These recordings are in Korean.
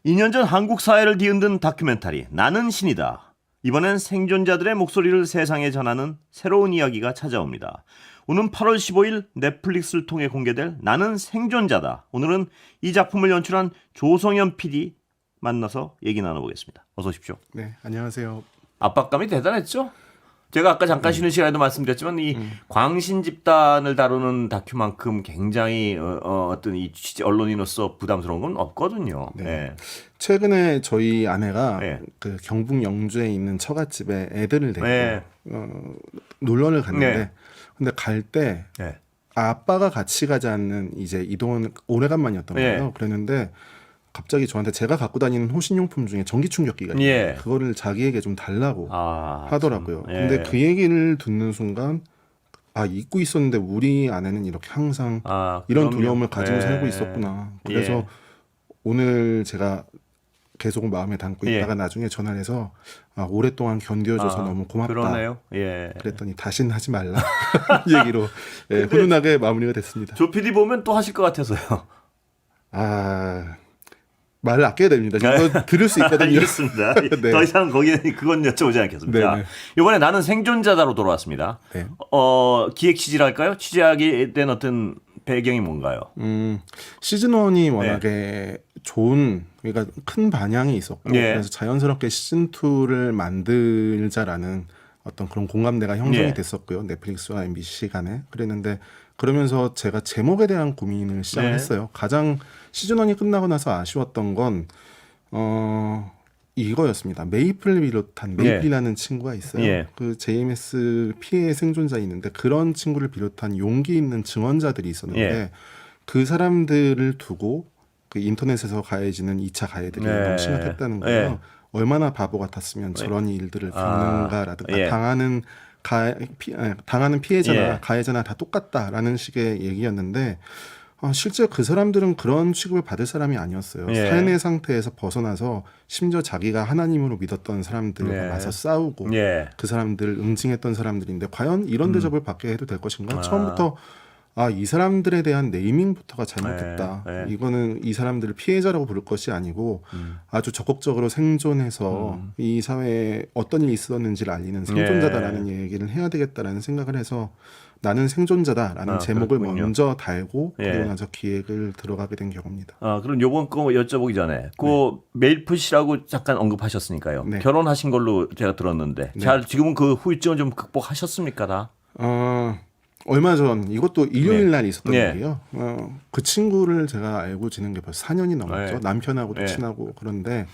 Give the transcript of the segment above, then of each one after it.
2년 전 한국 사회를 뒤흔든 다큐멘터리 나는 신이다. 이번엔 생존자들의 목소리를 세상에 전하는 새로운 이야기가 찾아옵니다. 오는 8월 15일 넷플릭스를 통해 공개될 나는 생존자다. 오늘은 이 작품을 연출한 조성현 PD 만나서 얘기 나눠보겠습니다. 어서 오십시오. 네, 안녕하세요. 압박감이 대단했죠? 제가 아까 잠깐 쉬는 시간에도 말씀드렸지만 이 광신 집단을 다루는 다큐만큼 굉장히 어떤 이 언론인으로서 부담스러운 건 없거든요. 네. 네. 최근에 저희 아내가 네. 그 경북 영주에 있는 처갓집에 애들을 데리고 네. 놀러를 갔는데, 네. 근데 갈 때 네. 아빠가 같이 가지 않는 이제 이동은 오래간만이었던 네. 거예요. 그랬는데 갑자기 저한테 제가 갖고 다니는 호신용품 중에 전기 충격기가 있어요. 예. 그거를 자기에게 좀 달라고 하더라고요. 참. 예. 근데 그 얘기를 듣는 순간 잊고 있었는데 우리 아내는 이렇게 항상 이런 그럼요. 두려움을 가지고 예. 살고 있었구나. 그래서 예. 오늘 제가 계속 마음에 담고 예. 있다가 나중에 전화를 해서 오랫동안 견뎌줘서 너무 고맙다. 그러네요. 예. 그랬더니 다시는 하지 말라 얘기로 훈훈하게 마무리가 됐습니다. 조 PD 보면 또 하실 것 같아서요. 말을 아껴야 됩니다. 이거 들을 수 있거든요. 알겠습니다. 네. 더 이상 그건 여쭤보지 않겠습니다. 네네. 이번에 나는 생존자다로 돌아왔습니다. 네. 기획 취지랄까요? 취재하게 된 어떤 배경이 뭔가요? 시즌 1이 워낙에 좋은, 그러니까 큰 반향이 있었고, 예. 그래서 자연스럽게 시즌 2를 만들자라는 어떤 그런 공감대가 형성이 예. 됐었고요. 넷플릭스와 MBC 간에. 그랬는데 그러면서 제가 제목에 대한 고민을 시작을 네. 했어요. 가장 시즌 1이 끝나고 나서 아쉬웠던 건 이거였습니다. 메이플을 비롯한 메이플이라는 친구가 있어요. 예. 그 JMS 피해 생존자 있는데 그런 친구를 비롯한 용기 있는 증언자들이 있었는데 예. 그 사람들을 두고 그 인터넷에서 가해지는 2차 가해들이 네. 너무 심각했다는 거예요. 예. 얼마나 바보 같았으면 저런 일들을 겪는가라든가 예. 당하는 피해자나 예. 가해자나 다 똑같다라는 식의 얘기였는데 실제 그 사람들은 그런 취급을 받을 사람이 아니었어요. 예. 삶의 상태에서 벗어나서 심지어 자기가 하나님으로 믿었던 사람들과 예. 맞서 싸우고 예. 그 사람들을 응징했던 사람들인데 과연 이런 대접을 받게 해도 될 것인가? 처음부터 이 사람들에 대한 네이밍부터가 잘못됐다. 예. 예. 이거는 이 사람들을 피해자라고 부를 것이 아니고 아주 적극적으로 생존해서 이 사회에 어떤 일이 있었는지를 알리는 생존자다라는 얘기를 해야 되겠다라는 생각을 해서 나는 생존자다라는 제목을 그렇군요. 먼저 달고 예. 그리고 나서 기획을 들어가게 된 경우입니다. 그럼 요번 거 여쭤보기 전에 그 메일풋이라고 잠깐 언급하셨으니까요. 네. 결혼하신 걸로 제가 들었는데 지금은 그 후유증을 좀 극복하셨습니까 다? 얼마 전 이것도 일요일 날 있었던 네. 일이에요. 그 친구를 제가 알고 지낸 게 벌써 4년이 넘었죠. 네. 남편하고도 네. 친하고 그런데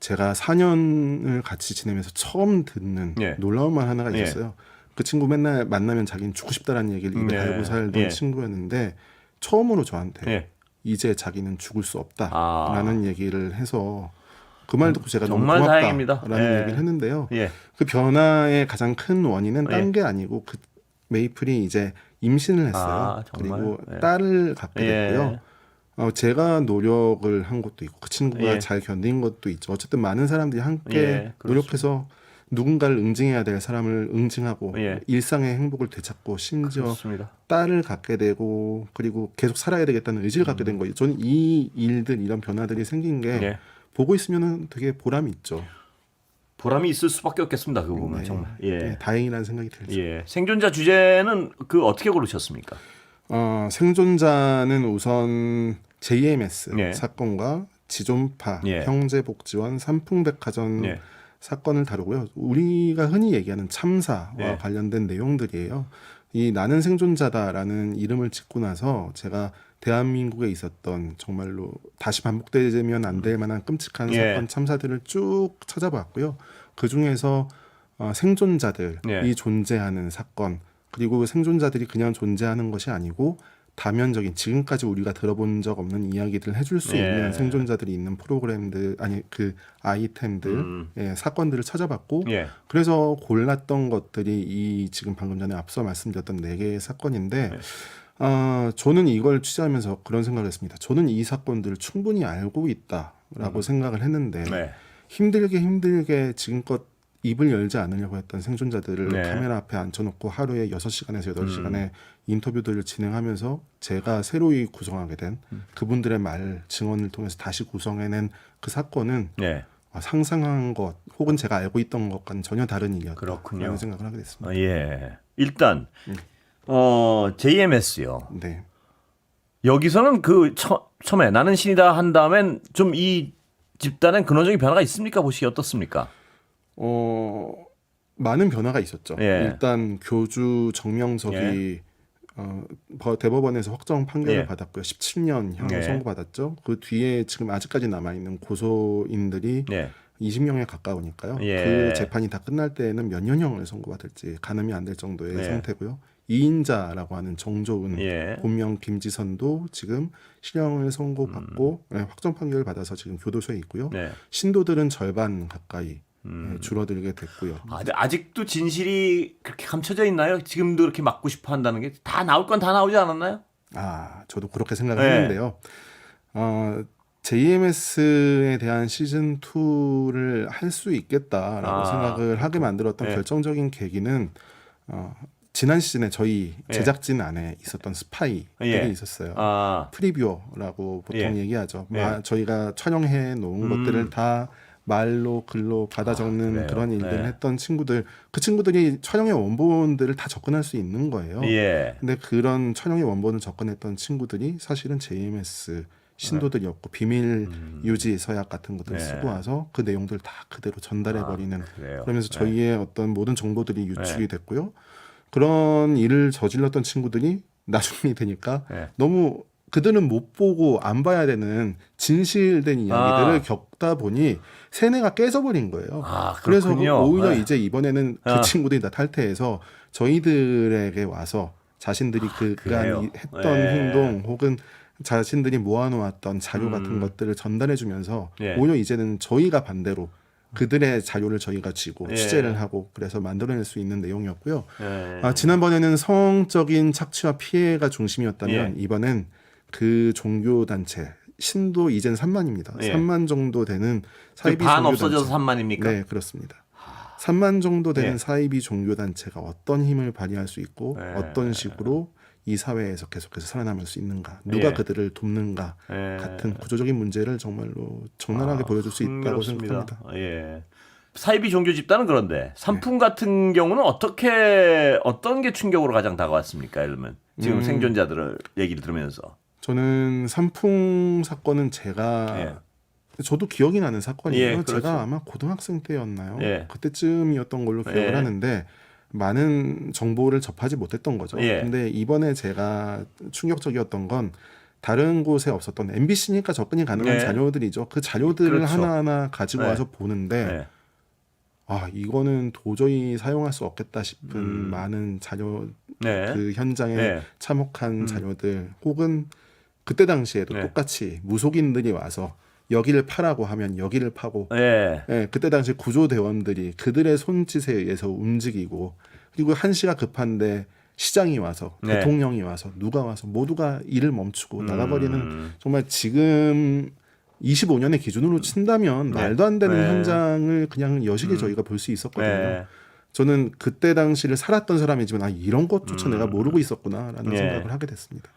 제가 4년을 같이 지내면서 처음 듣는 네. 놀라운 말 하나가 네. 있었어요. 그 친구 맨날 만나면 자기는 죽고 싶다라는 얘기를 입에 네. 달고 살던 네. 친구였는데 처음으로 저한테 네. 이제 자기는 죽을 수 없다라는 얘기를 해서 그 말 듣고 제가 너무 정말 다행입니다. 고맙다라는 예. 얘기를 했는데요. 예. 그 변화의 가장 큰 원인은 딴 예. 게 아니고 그 메이플이 이제 임신을 했어요. 정말? 그리고 예. 딸을 갖게 됐고요. 예. 제가 노력을 한 것도 있고 그 친구가 예. 잘 견딘 것도 있죠. 어쨌든 많은 사람들이 함께 예, 노력해서 누군가를 응징해야 될 사람을 응징하고 예. 일상의 행복을 되찾고 심지어 그렇습니다. 딸을 갖게 되고 그리고 계속 살아야 되겠다는 의지를 갖게 된 거예요. 저는 이 일들 이런 변화들이 생긴 게 예. 보고 있으면 되게 보람이 있죠. 보람이 있을 수밖에 없겠습니다. 그거 보면 정말. 예. 네, 다행이라는 생각이 들죠. 예. 생존자 주제는 그 어떻게 고르셨습니까? 생존자는 우선 JMS 예. 사건과 지존파, 예. 형제복지원, 삼풍백화점 예. 사건을 다루고요. 우리가 흔히 얘기하는 참사와 예. 관련된 내용들이에요. 이 나는 생존자다라는 이름을 짓고 나서 제가 대한민국에 있었던 정말로 다시 반복되면 안 될 만한 끔찍한 예. 사건 참사들을 쭉 찾아봤고요. 그 중에서 생존자들이 예. 존재하는 사건 그리고 생존자들이 그냥 존재하는 것이 아니고 다면적인 지금까지 우리가 들어본 적 없는 이야기들을 해줄 수 예. 있는 생존자들이 있는 프로그램들 그 아이템들 사건들을 찾아봤고 예. 그래서 골랐던 것들이 이 지금 방금 전에 앞서 말씀드렸던 4개의 사건인데 저는 이걸 취재하면서 그런 생각을 했습니다. 저는 이 사건들을 충분히 알고 있다라고 생각을 했는데 네. 힘들게 지금껏 입을 열지 않으려고 했던 생존자들을 네. 카메라 앞에 앉혀놓고 하루에 6시간에서 8시간의 인터뷰들을 진행하면서 제가 새로이 구성하게 된 그분들의 말 증언을 통해서 다시 구성해낸 그 사건은 네. 상상한 것 혹은 제가 알고 있던 것과는 전혀 다른 일이었다라는 그렇군요. 생각을 하게 됐습니다. 예. 일단 JMS요. 네. 여기서는 그 처음에 나는 신이다 한 다음엔 좀 이 집단엔 근원적인 변화가 있습니까? 보시기에 어떻습니까? 많은 변화가 있었죠. 예. 일단 교주 정명석이 대법원에서 확정 판결을 예. 받았고요. 17년형을 예. 선고받았죠. 그 뒤에 지금 아직까지 남아있는 고소인들이 예. 20명에 가까우니까요. 예. 그 재판이 다 끝날 때에는 몇 년형을 선고받을지 가늠이 안 될 정도의 예. 상태고요. 이인자라고 하는 정조은, 예. 본명 김지선도 지금 실형을 선고받고 확정 판결을 받아서 지금 교도소에 있고요. 네. 신도들은 절반 가까이 줄어들게 됐고요. 아직도 진실이 그렇게 감춰져 있나요? 지금도 그렇게 막고 싶어 한다는 게 다 나올 건 다 나오지 않았나요? 저도 그렇게 생각을 네. 했는데요. JMS에 대한 시즌 2를 할 수 있겠다라고 생각을 하게 만들었던 네. 결정적인 계기는 지난 시즌에 저희 네. 제작진 안에 있었던 스파이들이 예. 있었어요. 아, 프리뷰어라고 보통 예. 얘기하죠. 예. 저희가 촬영해 놓은 것들을 다 말로 글로 받아 적는 그래요? 그런 일들을 네. 했던 친구들, 그 친구들이 촬영의 원본들을 다 접근할 수 있는 거예요. 예. 근데 그런 촬영의 원본을 접근했던 친구들이 사실은 JMS 신도들이었고 비밀 유지 서약 같은 것들을 네. 쓰고 와서 그 내용들을 다 그대로 전달해 버리는 그래요. 그러면서 네. 저희의 어떤 모든 정보들이 유출이 됐고요. 그런 일을 저질렀던 친구들이 나중에 되니까 네. 너무 그들은 못 보고 안 봐야 되는 진실된 이야기들을 겪다 보니 세뇌가 깨져버린 거예요. 그래서 그렇군요. 오히려 네. 이제 이번에는 그 친구들이 다 탈퇴해서 저희들에게 와서 자신들이 그래요? 그간 했던 네. 행동 혹은 자신들이 모아놓았던 자료 같은 것들을 전달해주면서 예. 오히려 이제는 저희가 반대로 그들의 자료를 저희가 쥐고 예. 취재를 하고 그래서 만들어낼 수 있는 내용이었고요. 예. 지난번에는 성적인 착취와 피해가 중심이었다면 예. 이번엔 그 종교 단체 신도 이젠 3만입니다. 예. 3만 정도 되는 사이비 반 종교 없어져서 단체. 3만입니까? 네, 그렇습니다. 3만 정도 되는 예. 사이비 종교 단체가 어떤 힘을 발휘할 수 있고 예. 어떤 식으로 이 사회에서 계속해서 살아남을 수 있는가, 누가 예. 그들을 돕는가 예. 같은 구조적인 문제를 정말로 적나라하게 보여줄 수 있다고 흥미롭습니다. 생각합니다. 예. 사이비 종교 집단은 그런데 산품 같은 경우는 어떤 게 충격으로 가장 다가왔습니까? 예를 들면 지금 생존자들을 얘기를 들으면서 저는 산풍 사건은 제가 저도 기억이 나는 사건이에요. 예, 그렇죠. 제가 아마 고등학생 때였나요? 예. 그때쯤이었던 걸로 기억을 예. 하는데 많은 정보를 접하지 못했던 거죠. 예. 근데 이번에 제가 충격적이었던 건 다른 곳에 없었던 MBC니까 접근이 가능한 예. 자료들이죠. 그 자료들을 그렇죠. 하나하나 가지고 예. 와서 보는데 예. 이거는 도저히 사용할 수 없겠다 싶은 많은 자료, 네. 그 현장에 네. 참혹한 자료들 혹은 그때 당시에도 네. 똑같이 무속인들이 와서 여기를 파라고 하면 여기를 파고 예. 그때 당시 구조대원들이 그들의 손짓에 의해서 움직이고 그리고 한시가 급한데 시장이 와서 네. 대통령이 와서 누가 와서 모두가 일을 멈추고 나가버리는 정말 지금 25년의 기준으로 친다면 말도 안 되는 네. 현장을 그냥 여실히 저희가 볼 수 있었거든요. 네. 저는 그때 당시를 살았던 사람이지만 이런 것조차 내가 모르고 있었구나라는 예. 생각을 하게 됐습니다.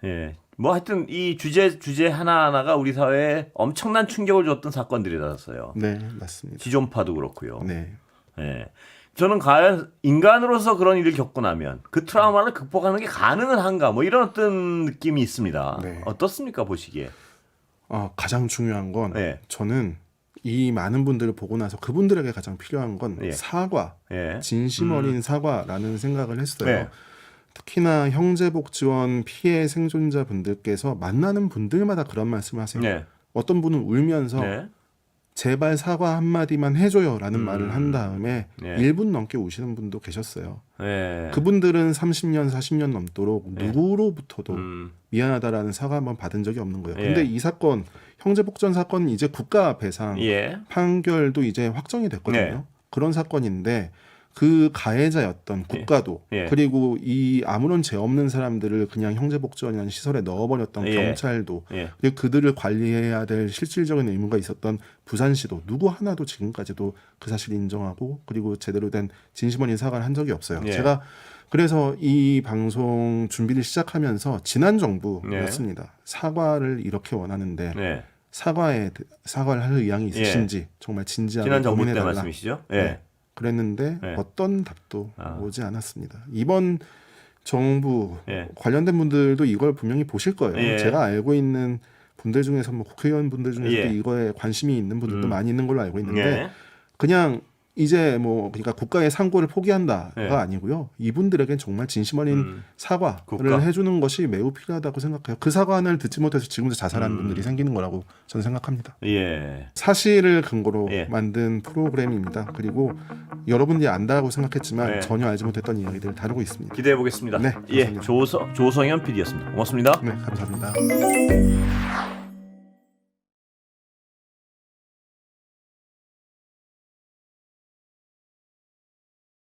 예. 뭐 하여튼 이 주제 하나하나가 우리 사회에 엄청난 충격을 줬던 사건들이라서요. 네, 맞습니다. 지존파도 그렇고요. 네. 예. 저는 과연 인간으로서 그런 일을 겪고 나면 그 트라우마를 극복하는 게 가능은 한가 뭐 이런 어떤 느낌이 있습니다. 네. 어떻습니까 보시기에? 가장 중요한 건 예. 저는 이 많은 분들을 보고 나서 그분들에게 가장 필요한 건 예. 사과, 예. 진심 어린 사과라는 생각을 했어요. 네. 특히나 형제복지원 피해 생존자분들께서 만나는 분들마다 그런 말씀을 하세요. 네. 어떤 분은 울면서 네. 제발 사과 한마디만 해줘요라는 말을 한 다음에 네. 1분 넘게 우시는 분도 계셨어요. 예. 그분들은 30년, 40년 넘도록 누구로부터도 음. 미안하다라는 사과 한번 받은 적이 없는 거예요. 예. 근데 이 사건, 형제복전 사건은 이제 국가 배상 예. 판결도 이제 확정이 됐거든요. 네. 그런 사건인데 그 가해자였던 예. 국가도 예. 그리고 이 아무런 죄 없는 사람들을 그냥 형제복지원이라는 시설에 넣어버렸던 예. 경찰도 예. 그리고 그들을 관리해야 될 실질적인 의무가 있었던 부산시도 누구 하나도 지금까지도 그 사실을 인정하고 그리고 제대로 된 진심 어린 사과를 한 적이 없어요. 예. 제가 그래서 이 방송 준비를 시작하면서 지난 정부였습니다. 사과를 이렇게 원하는데 네. 사과를 할 의향이 있으신지 정말 진지하게 지난 정부 때 고민해달라. 말씀이시죠? 예. 네. 그랬는데 네. 어떤 답도 아. 오지 않았습니다. 이번 정부 예. 관련된 분들도 이걸 분명히 보실 거예요. 예. 제가 알고 있는 분들 중에서 뭐 국회의원 분들 중에서도 예. 이거에 관심이 있는 분들도 많이 있는 걸로 알고 있는데 예. 그냥 이제 뭐 그러니까 국가의 상고를 포기한다가 예. 아니고요. 이분들에겐 정말 진심 어린 사과를 국가? 해주는 것이 매우 필요하다고 생각해요. 그 사과를 듣지 못해서 지금도 자살하는 분들이 생기는 거라고 저는 생각합니다. 예. 사실을 근거로 예. 만든 프로그램입니다. 그리고 여러분들이 안다고 생각했지만 네. 전혀 알지 못했던 이야기들을 다루고 있습니다. 기대해 보겠습니다. 네, 예. 감사합니다. 조성현 PD였습니다. 고맙습니다. 네, 감사합니다.